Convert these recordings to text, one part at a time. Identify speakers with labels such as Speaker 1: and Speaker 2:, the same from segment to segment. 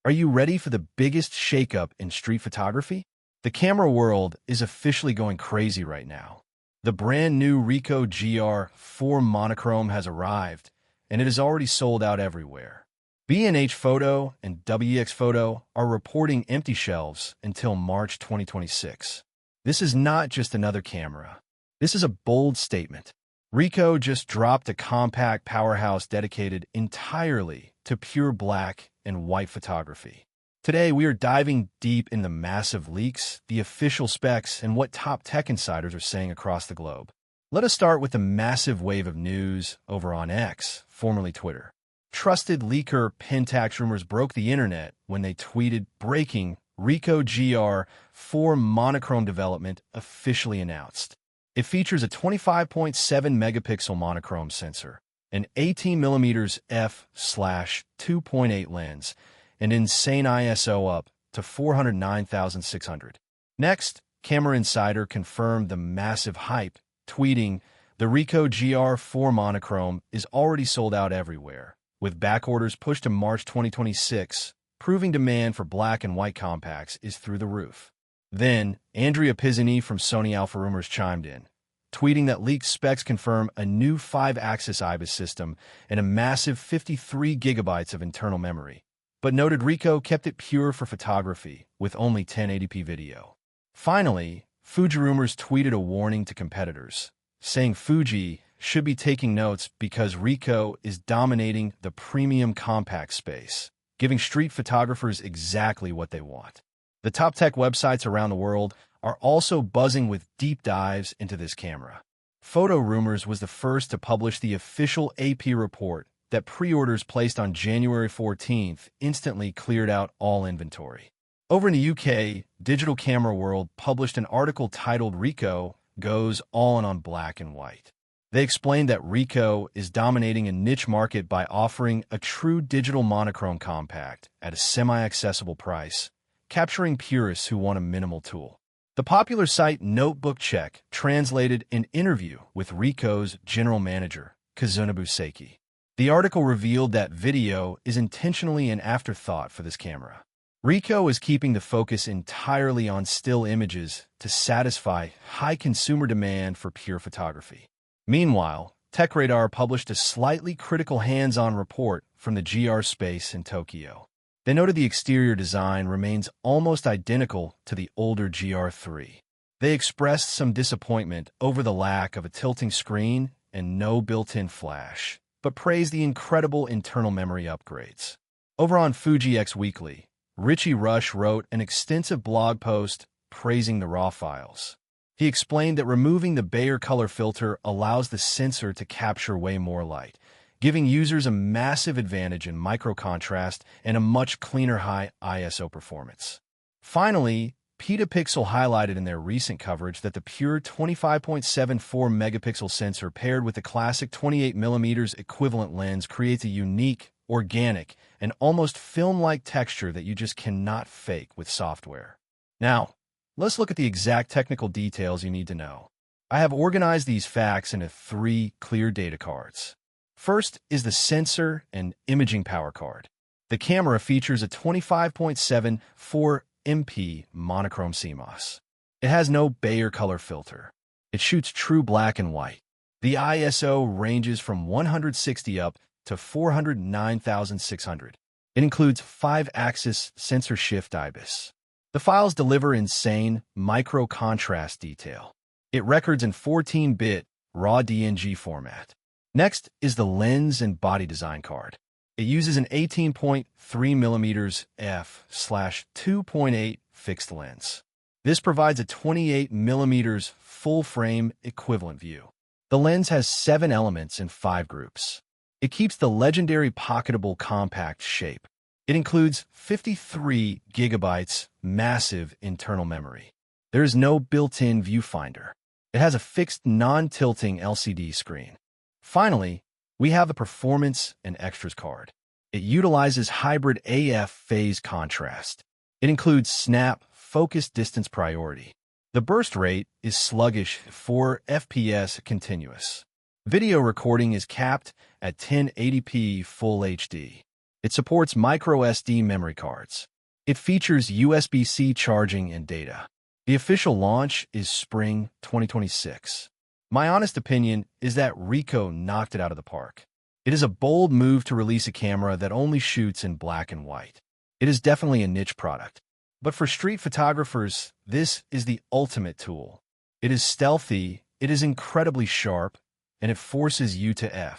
Speaker 1: Are you ready for the biggest shakeup in street photography? The camera world is officially going crazy right now. The brand new Ricoh GR4 Monochrome has arrived, and it is already sold out everywhere. B&H Photo and WX Photo are reporting empty shelves until March 2026. This is not just another camera. This is a bold statement. Ricoh just dropped a compact powerhouse dedicated entirely to pure black and white photography. Today, we are diving deep in the massive leaks, the official specs, and what top tech insiders are saying across the globe. Let us start with the massive wave of news over on X, formerly Twitter. Trusted leaker Pentax rumors broke the internet when they tweeted, "Breaking: Ricoh GR4 Monochrome development officially announced." It features a 25.7 megapixel monochrome sensor, an 18mm f/2.8 lens, and insane ISO up to 409,600. Next, Camera Insider confirmed the massive hype, tweeting, "The Ricoh GR4 Monochrome is already sold out everywhere, with back orders pushed to March 2026, proving demand for black and white compacts is through the roof." Then, Andrea Pizzini from Sony Alpha Rumors chimed in, tweeting that leaked specs confirm a new 5-axis IBIS system and a massive 53 gigabytes of internal memory, but noted Ricoh kept it pure for photography, with only 1080p video. Finally, Fuji Rumors tweeted a warning to competitors, saying Fuji should be taking notes because Ricoh is dominating the premium compact space, giving street photographers exactly what they want. The top tech websites around the world are also buzzing with deep dives into this camera. Photo Rumors was the first to publish the official AP report that pre-orders placed on January 14th instantly cleared out all inventory. Over in the UK, Digital Camera World published an article titled "Ricoh Goes All In on Black and White." They explained that Ricoh is dominating a niche market by offering a true digital monochrome compact at a semi-accessible price, capturing purists who want a minimal tool. The popular site Notebook Check translated an interview with Ricoh's general manager, Kazunobu Seiki. The article revealed that video is intentionally an afterthought for this camera. Ricoh is keeping the focus entirely on still images to satisfy high consumer demand for pure photography. Meanwhile, TechRadar published a slightly critical hands-on report from the GR space in Tokyo. They noted the exterior design remains almost identical to the older GR3. They expressed some disappointment over the lack of a tilting screen and no built-in flash, but praised the incredible internal memory upgrades. Over on Fuji X Weekly, Richie Rush wrote an extensive blog post praising the RAW files. He explained that removing the Bayer color filter allows the sensor to capture way more light, giving users a massive advantage in micro-contrast and a much cleaner high ISO performance. Finally, Petapixel highlighted in their recent coverage that the pure 25.74 megapixel sensor paired with the classic 28mm equivalent lens creates a unique, organic, and almost film-like texture that you just cannot fake with software. Now, let's look at the exact technical details you need to know. I have organized these facts into 3 clear data cards. First is the sensor and imaging power card. The camera features a 25.74 MP monochrome CMOS. It has no Bayer color filter. It shoots true black and white. The ISO ranges from 160 up to 409,600. It includes 5-axis sensor shift IBIS. The files deliver insane micro-contrast detail. It records in 14-bit raw DNG format. Next is the lens and body design card. It uses an 18.3mm f/2.8 fixed lens. This provides a 28mm full-frame equivalent view. The lens has 7 elements in 5 groups. It keeps the legendary pocketable compact shape. It includes 53 gigabytes massive internal memory. There is no built-in viewfinder. It has a fixed non-tilting LCD screen. Finally, we have the Performance and Extras card. It utilizes hybrid AF phase contrast. It includes snap, focus distance priority. The burst rate is sluggish, 4 FPS continuous. Video recording is capped at 1080p Full HD. It supports micro SD memory cards. It features USB-C charging and data. The official launch is spring 2026. My honest opinion is that Ricoh knocked it out of the park. It is a bold move to release a camera that only shoots in black and white. It is definitely a niche product. But for street photographers, this is the ultimate tool. It is stealthy, it is incredibly sharp, and it forces you to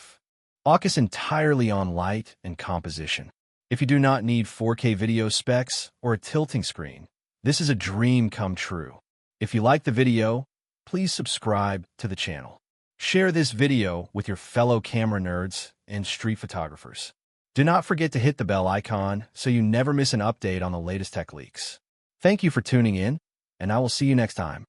Speaker 1: focus entirely on light and composition. If you do not need 4K video specs or a tilting screen, this is a dream come true. If you like the video, please subscribe to the channel. Share this video with your fellow camera nerds and street photographers. Do not forget to hit the bell icon so you never miss an update on the latest tech leaks. Thank you for tuning in, and I will see you next time.